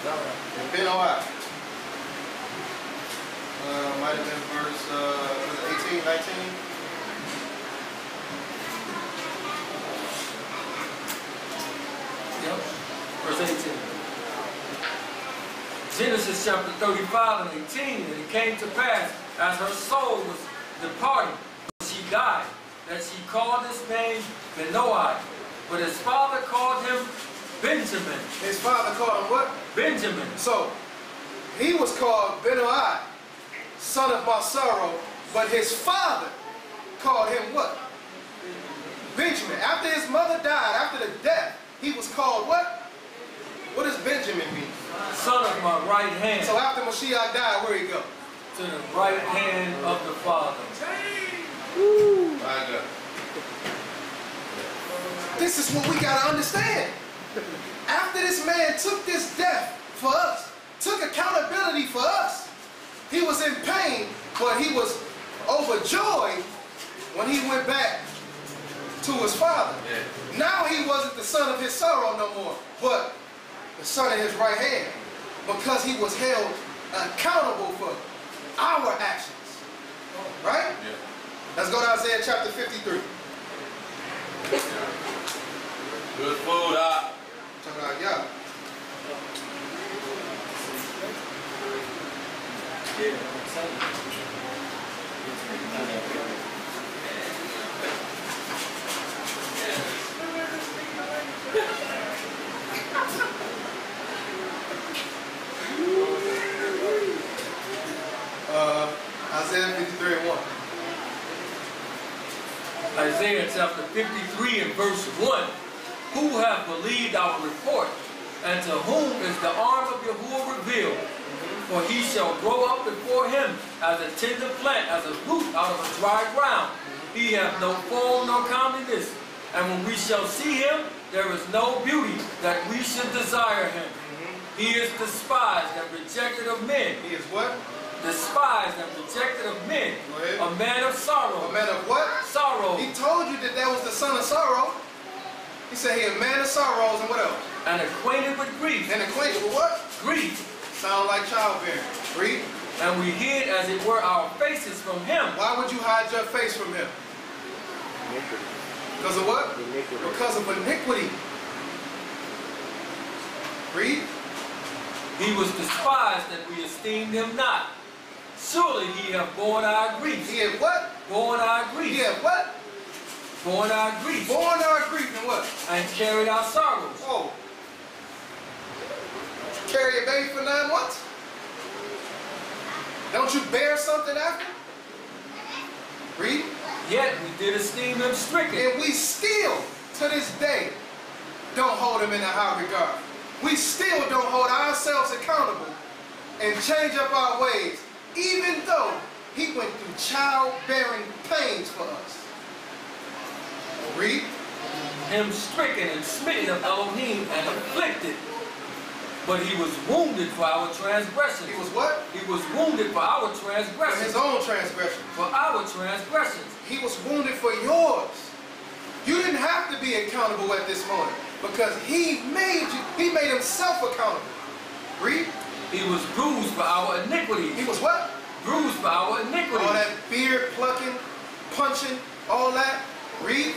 And Benoi. Might have been verse 18, 19. Yep. Verse 18. Genesis chapter 35 and 18. And it came to pass, as her soul was departing, she died, that she called his name Benoi. But his father called him Benjamin. His father called him what? Benjamin. So, he was called Benoi, son of my sorrow, but his father called him what? Benjamin. After his mother died, after the death, he was called what? What does Benjamin mean? Son of my right hand. So after Mashiach died, where'd he go? To the right hand of the Father. Woo. This is what we got to understand. After this man took this death for us, took accountability for us, he was in pain, but he was overjoyed when he went back to his father. Yeah. Now he wasn't the son of his sorrow no more, but the son of his right hand, because he was held accountable for our actions. Right? Yeah. Let's go to Isaiah chapter 53. Good food, Talking about yeah. Isaiah 53 and 1. Isaiah chapter 53 and verse 1. Who hath believed our report, and to whom is the arm of Yahuwah revealed? For he shall grow up before him as a tender plant, as a root out of a dry ground. He hath no form nor comeliness. And when we shall see him, there is no beauty that we should desire him. He is despised and rejected of men. He is what? Despised and rejected of men. A man of sorrow. A man of what? Sorrow. He told you that was the son of sorrow. He said he a man of sorrows, and what else? And acquainted with grief. And acquainted with what? Grief. Sound like childbearing. Grief. And we hid as it were our faces from him. Why would you hide your face from him? Iniquity. Because of what? Iniquity. Because of iniquity. Read. He was despised and we esteemed him not. Surely he hath borne our griefs. He had what? Borne our griefs. He had what? Borne our griefs. Borne our grief and what? And carried our sorrows. Oh. Carry a baby for 9 months? Don't you bear something after? Read. Yet we did esteem him stricken. And we still, to this day, don't hold him in a high regard. We still don't hold ourselves accountable and change up our ways, even though he went through childbearing pains for us. Read. Him stricken and smitten of Elohim and afflicted. But he was wounded for our transgressions. He was what? He was wounded for our transgressions. For his own transgressions. For our transgressions. He was wounded for yours. You didn't have to be accountable at this moment because he made you. He made himself accountable. Read. He was bruised for our iniquity. He was what? Bruised for our iniquity. All that beard plucking, punching, all that. Read.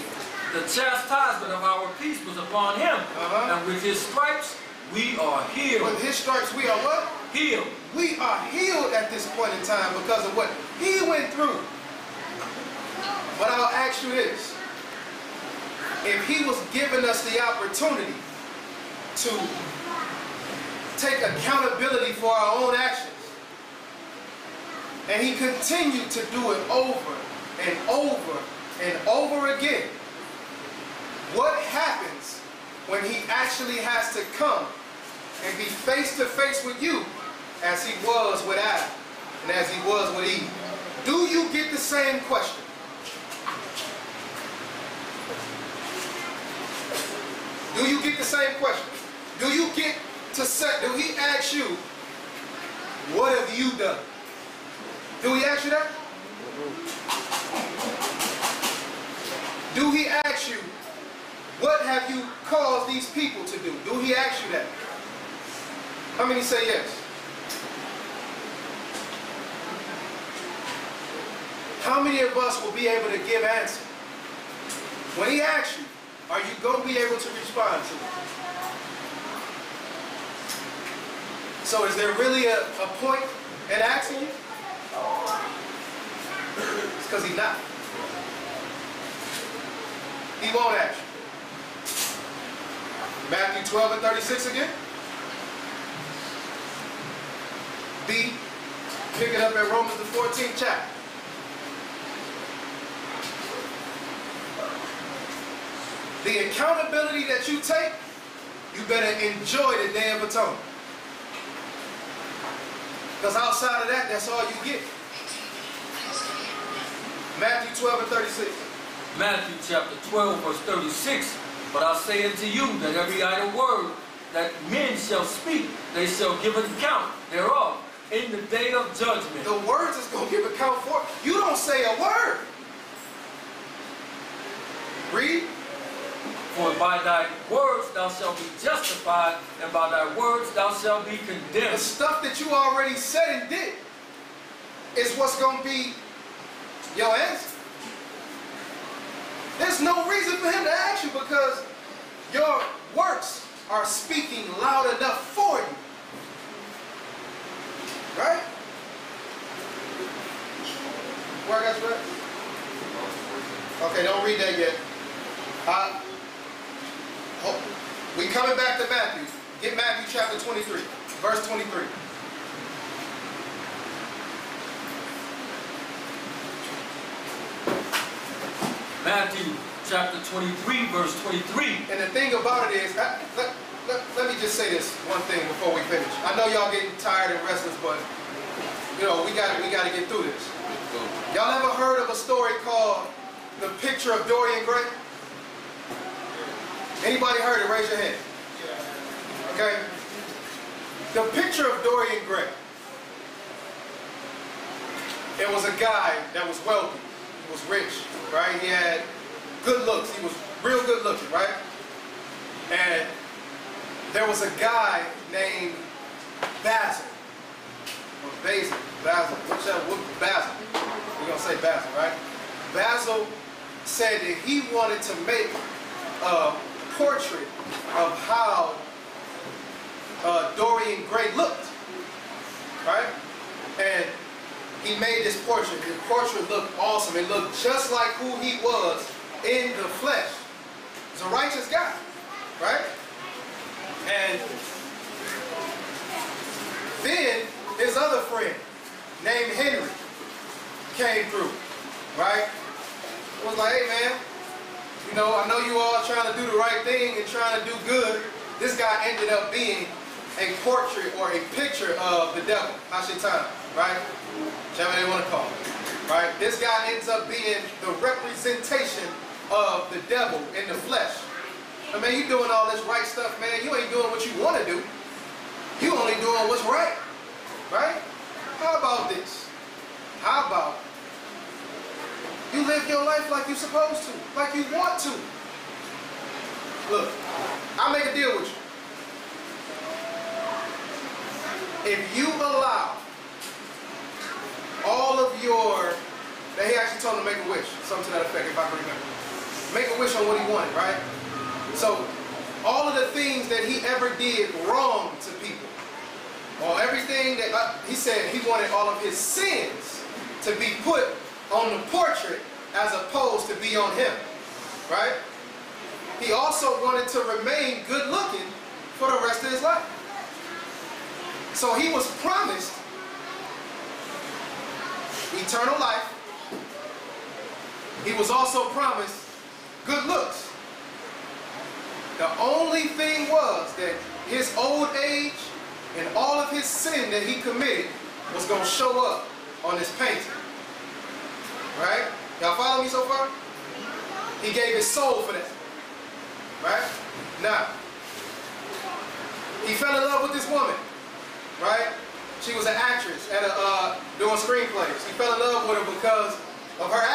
The chastisement of our peace was upon him. And with his stripes we are healed. With his stripes we are what? Healed. We are healed at this point in time because of what he went through. But I'll ask you this. If he was giving us the opportunity to take accountability for our own actions, and he continued to do it over and over and over again, what happens when he actually has to come and be face to face with you as he was with Adam and as he was with Eve? Do you get the same question? Do you get the same question? Do you get to say, do he ask you, what have you done? Do he ask you that? Do he ask you, what have you caused these people to do? Do he ask you that? How many say yes? How many of us will be able to give answer? When he asks you, are you going to be able to respond to it? So is there really a point in asking you? It's because he's not. He won't ask you. Matthew 12 and 36 again. B, pick it up at Romans the 14th chapter. The accountability that you take, you better enjoy the Day of Atonement. Because outside of that, that's all you get. Matthew 12 and 36. Matthew chapter 12, verse 36. But I say unto you that every idle word that men shall speak, they shall give an account thereof in the day of judgment. The words is going to give account for. You don't say a word. Read. For by thy words thou shalt be justified, and by thy words thou shalt be condemned. The stuff that you already said and did is what's going to be your answer. There's no reason for him to ask you because your works are speaking loud enough for you. Right? Where I got you at? Okay, don't read that yet. We coming back to Matthew. Get Matthew chapter 23, verse 23. Matthew chapter 23, verse 23. And the thing about it is, let me just say this one thing before we finish. I know y'all getting tired and restless, but you know we got to get through this. Y'all ever heard of a story called The Picture of Dorian Gray? Anybody heard it? Raise your hand. Okay. The Picture of Dorian Gray. It was a guy that was wealthy. He was rich, right? He had good looks. He was real good looking, right? And there was a guy named Basil. Or Basil. Whichever. Basil. We're going to say Basil, right? Basil said that he wanted to make a portrait of how Dorian Gray looked, right? And he made this portrait. The portrait looked awesome. It looked just like who he was in the flesh. He's a righteous guy, right? And then his other friend named Henry came through, right? It was like, hey man, you know, I know you all trying to do the right thing and trying to do good. This guy ended up being a portrait or a picture of the devil. Hashatan, right? Whichever they want to call it, right? This guy ends up being the representation of the devil in the flesh. I mean, you doing all this right stuff, man. You ain't doing what you want to do. You only doing what's right, right? How about this? How about you live your life like you're supposed to, like you want to? Look, I'll make a deal with you. If you allow all of your, that he actually told him to make a wish, something to that effect, if I can remember. Make a wish on what he wanted, right? So, all of the things that he ever did wrong to people, or everything that, he said he wanted all of his sins to be put on the portrait as opposed to be on him, right? He also wanted to remain good looking for the rest of his life. So he was promised eternal life. He was also promised good looks. The only thing was that his old age and all of his sin that he committed was going to show up on this painting. Right? Y'all follow me so far? He gave his soul for that. Right? Now, he fell in love with this woman. Right? She was an actress at doing screenplays. He fell in love with her because of her